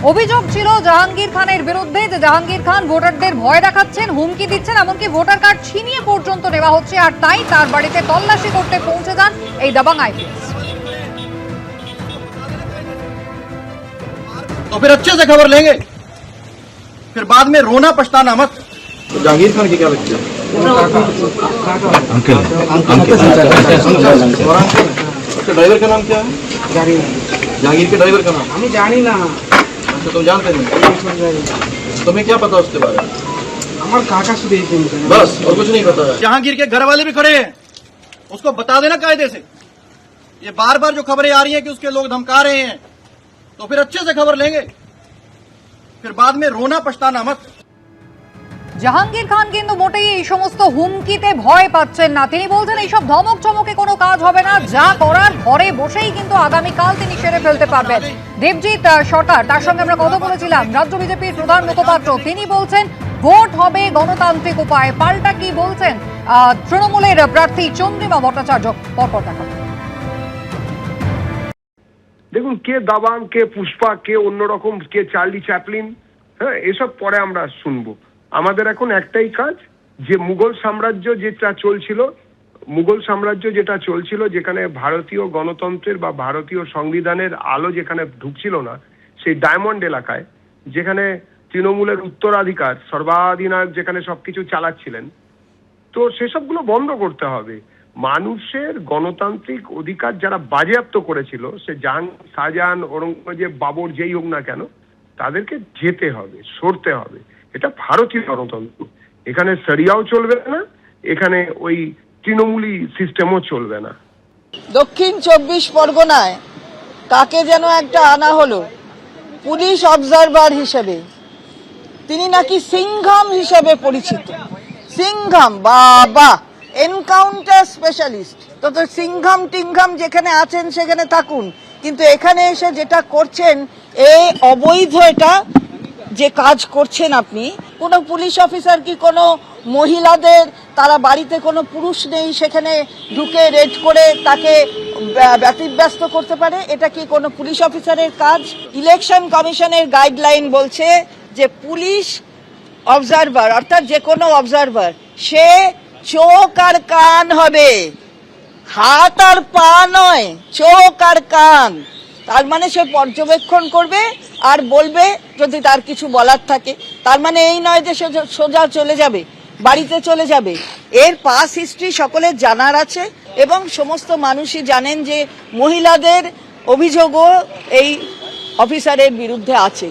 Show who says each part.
Speaker 1: অভিযোগ ছিল জাহাঙ্গীর খানের বিরুদ্ধে যে জাহাঙ্গীর খান ভোটারদের ভয় দেখাচ্ছেন, হুমকি দিচ্ছেন, এমনকি ভোটার কার্ড ছিনিয়ে পর্যন্ত নেওয়া হচ্ছে। আর তাই তার বাড়িতে তল্লাশি করতে পৌঁছে যান এই দবঙ্গ আইপিএস।
Speaker 2: तो फिर अच्छे से खबर लेंगे, फिर बाद में रोना पछताना मत। तो जहांगीर खान की क्या लगती है? अंकल। उसके ड्राइवर का नाम क्या है? जहांगीर के ड्राइवर का नाम
Speaker 3: हमें जानी ना।
Speaker 2: अच्छा, तुम जानते नहीं? तुम्हें क्या पता उसके बारे में?
Speaker 3: हमारे काका से देखते हैं
Speaker 2: बस, और कुछ नहीं पता है। जहांगीर के घर वाले भी खड़े हैं, उसको बता देना कायदे से। ये बार बार जो खबरें आ रही हैं कि उसके लोग धमका रहे हैं, तो फिर अच्छे से खबर लेंगे, फिर बाद में रोना पछताना मत।
Speaker 1: জাহাঙ্গীর খান কিন্তু মোটেই এই সমস্ত হুমকিতে ভয় পাচ্ছেন না। তিনি বলছেন এইসব ধমক চমকে কোনো কাজ হবে না, যা করার ঘরে বসেই কিন্তু আগামীকাল তিনি সেরে ফেলতে পারবেন। দেবজিৎ সরকার, তার সঙ্গে আমরা কথা বলেছিলাম, রাজ্য বিজেপির প্রধান মুখপাত্র, তিনি বলছেন ভোট হবে গণতান্ত্রিক উপায়ে। পাল্টা কি বলছেন তৃণমূলের প্রার্থী চন্দ্রিমা ভট্টাচার্য, পরপর দেখাবো।
Speaker 4: দেখুন, কে দাবাং, কে পুষ্পা, কে অন্যরকম, কে চার্লি চ্যাপলিন, হ্যাঁ, এসব পরে আমরা শুনবো। আমাদের এখন একটাই কাজ, যে মুঘল সাম্রাজ্য যেটা চলছিল, যেখানে ভারতীয় গণতন্ত্রের বা ভারতীয় সংবিধানের আলো যেখানে ঢুকছিল না, সেই ডায়মন্ড এলাকায়, যেখানে তৃণমূলের উত্তরাধিকার সর্বাধিনায়ক যেখানে সবকিছু চালাচ্ছিলেন, তো সেসবগুলো বন্ধ করতে হবে। মানুষের গণতান্ত্রিক অধিকার যারা বাজেয়াপ্ত করেছিল, সে শাহজাহান, ঔরঙ্গজেব, বাবর, যেই হোক না কেন, তাদেরকে যেতে হবে, সরতে হবে। এটা ভারতীয় গণতন্ত্র। এখানে শরিয়াও চলবে না, এখানে ওই তৃণমূলী সিস্টেমও চলবে না।
Speaker 5: দক্ষিণ 24 পরগনায় কাকে যেন একটা আনা হলো পুলিশ অবজারভার হিসেবে। তিনি নাকি সিংঘাম হিসেবে পরিচিত। সিংঘাম, বাবা, এনকাউন্টার স্পেশালিস্ট। তো সিংঘাম টিংঘাম যেখানে আছেন সেখানে থাকুন, কিন্তু এখানে এসে যেটা করছেন, এই অবৈধ, এটা যে কাজ করছেন আপনি। কোনো পুলিশ অফিসার কি কোনো মহিলাদের, তারা বাড়িতে কোনো পুরুষ নেই, সেখানে ঢুকে রেড করে তাকে ব্যতিব্যস্ত করতে পারে? এটা কি কোনো পুলিশ অফিসারের কাজ? ইলেকশন কমিশনের গাইডলাইন বলছে যে পুলিশ অবজারভার, অর্থাৎ যে কোনো অবজারভার, সে চোখ আর কান হবে, হাত আর পা নয়, চোখ আর কান। তার মানে সে পর্যবেক্ষণ করবে আর বলবে যদি তার কিছু বলার থাকে। তার মানে এই নয় যে সে সোজা চলে যাবে, বাড়িতে চলে যাবে। এর পাস হিস্ট্রি সকলের জানার আছে, এবং সমস্ত মানুষই জানেন যে মহিলাদের অভিযোগও এই অফিসারের বিরুদ্ধে আছে।